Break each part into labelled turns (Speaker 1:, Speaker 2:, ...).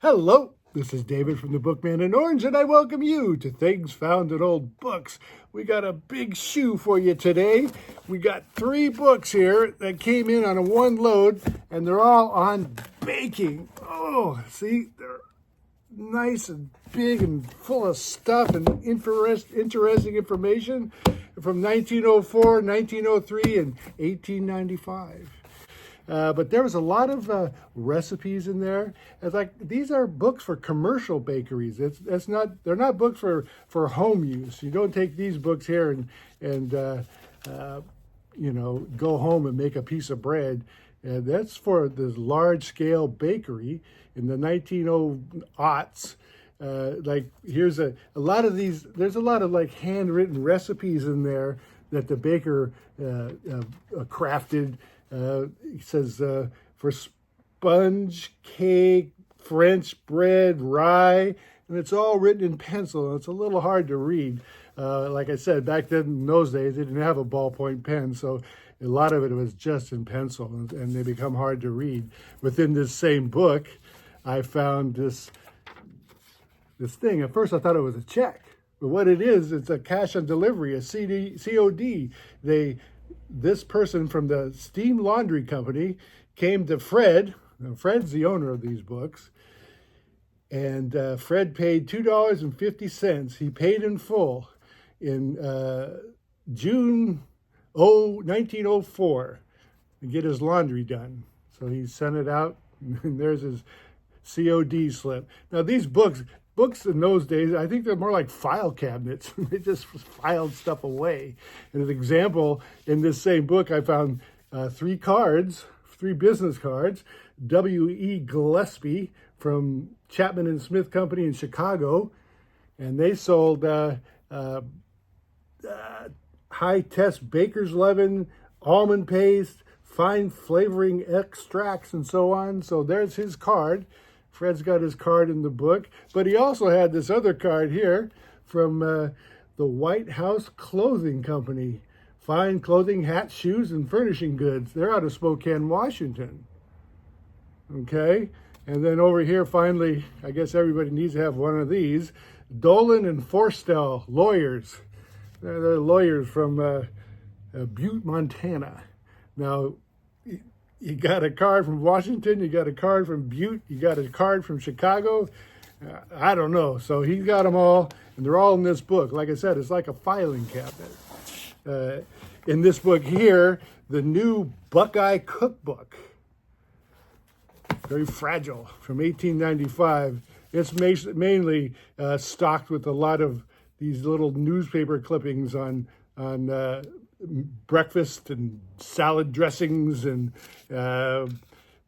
Speaker 1: Hello, this is David from the Bookman in Orange, and I welcome you to Things Found in Old Books. We got a big shoe for you today. We got 3 books here that came in on a one load, and they're all on baking. Oh, see, they're nice and big and full of stuff and interesting information from 1904, 1903, and 1895. But there was a lot of recipes in there. It's like these are books for commercial bakeries. It's not. They're not books for home use. You don't take these books here and go home and make a piece of bread. That's for this large scale bakery in the 1900s. Like here's a lot of these. There's a lot of like handwritten recipes in there that the baker crafted. He says for sponge cake, French bread, rye, and it's all written in pencil. It's a little hard to read. Like I said, back then in those days, they didn't have a ballpoint pen, so a lot of it was just in pencil, and they become hard to read. Within this same book, I found this thing. At first, I thought it was a check, but what it is, it's a cash on delivery, a COD. This person from the steam laundry company came to Fred. Now, Fred's the owner of these books. And Fred paid $2.50. He paid in full in June 1904 to get his laundry done. So he sent it out, and there's his COD slip. Now, these books in those days, I think they're more like file cabinets. They just filed stuff away. And an example, in this same book, I found 3 business cards. W.E. Gillespie from Chapman and Smith Company in Chicago. And they sold high-test baker's leaven, almond paste, fine flavoring extracts, and so on. So there's his card. Fred's got his card in the book, but he also had this other card here from the White House Clothing Company. Fine clothing, hats, shoes, and furnishing goods. They're out of Spokane, Washington. Okay, and then over here, finally, I guess everybody needs to have one of these. Dolan and Forstel, lawyers. They're lawyers from Butte, Montana. Now, you got a card from Washington, you got a card from Butte, you got a card from Chicago. I don't know. So he's got them all, and they're all in this book. Like I said, it's like a filing cabinet. In this book here, the new Buckeye Cookbook, very fragile, from 1895. It's mainly stocked with a lot of these little newspaper clippings on breakfast and salad dressings and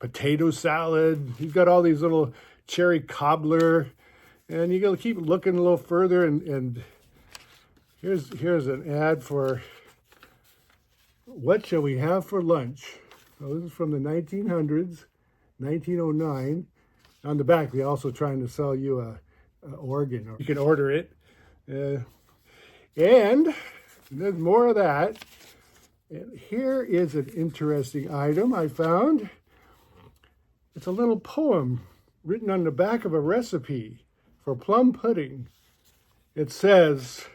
Speaker 1: potato salad. He's got all these little cherry cobbler, and you got to keep looking a little further. And here's an ad for what shall we have for lunch. So this is from the 1900s, 1909. On the back, they're also trying to sell you a organ, or you can order it. And there's more of that. And here is an interesting item I found. It's a little poem written on the back of a recipe for plum pudding. It says,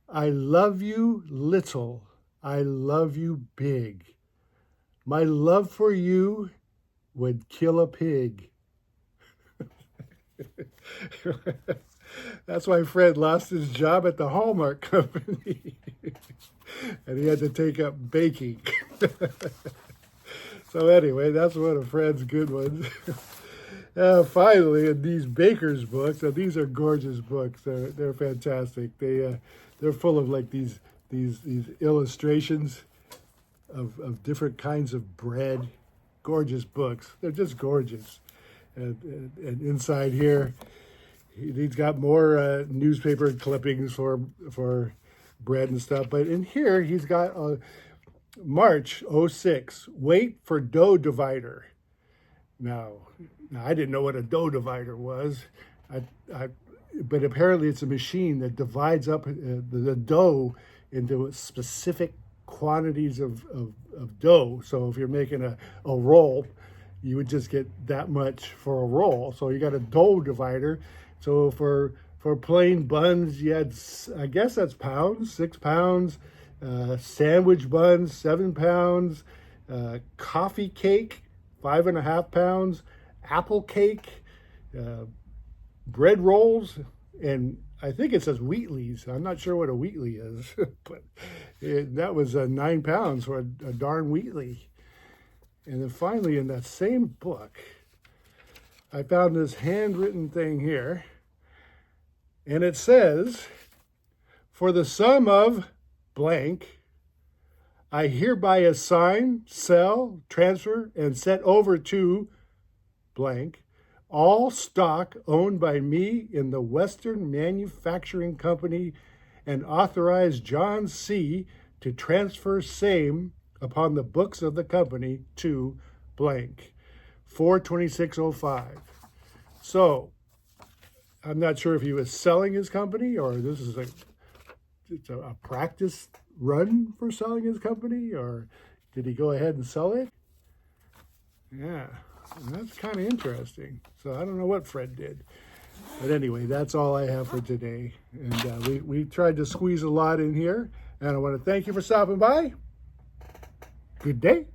Speaker 1: "I love you little, I love you big. My love for you would kill a pig." That's why Fred lost his job at the Hallmark Company. And he had to take up baking. So anyway, that's one of Fred's good ones. Finally, in these baker's books, now these are gorgeous books. They're fantastic. They're full of like these illustrations of different kinds of bread. Gorgeous books. They're just gorgeous. And inside here, he's got more newspaper clippings for bread and stuff. But in here, he's got March 06, wait for dough divider. Now I didn't know what a dough divider was. But apparently it's a machine that divides up the dough into specific quantities of dough. So if you're making a roll, you would just get that much for a roll. So you got a dough divider. So for plain buns, you had, I guess that's pounds, 6 pounds. Sandwich buns, 7 pounds. Coffee cake, 5.5 pounds. Apple cake, bread rolls, and I think it says Wheatley's. I'm not sure what a Wheatley is, but that was 9 pounds for a darn Wheatley. And then finally, in that same book, I found this handwritten thing here. And it says, for the sum of blank, I hereby assign, sell, transfer, and set over to blank all stock owned by me in the Western Manufacturing Company, and authorize John C. to transfer same upon the books of the company to blank 4/26/05. So I'm not sure if he was selling his company, or this is a practice run for selling his company, or did he go ahead and sell it? Yeah, and that's kind of interesting. So I don't know what Fred did. But anyway, that's all I have for today. And we tried to squeeze a lot in here. And I want to thank you for stopping by. Good day.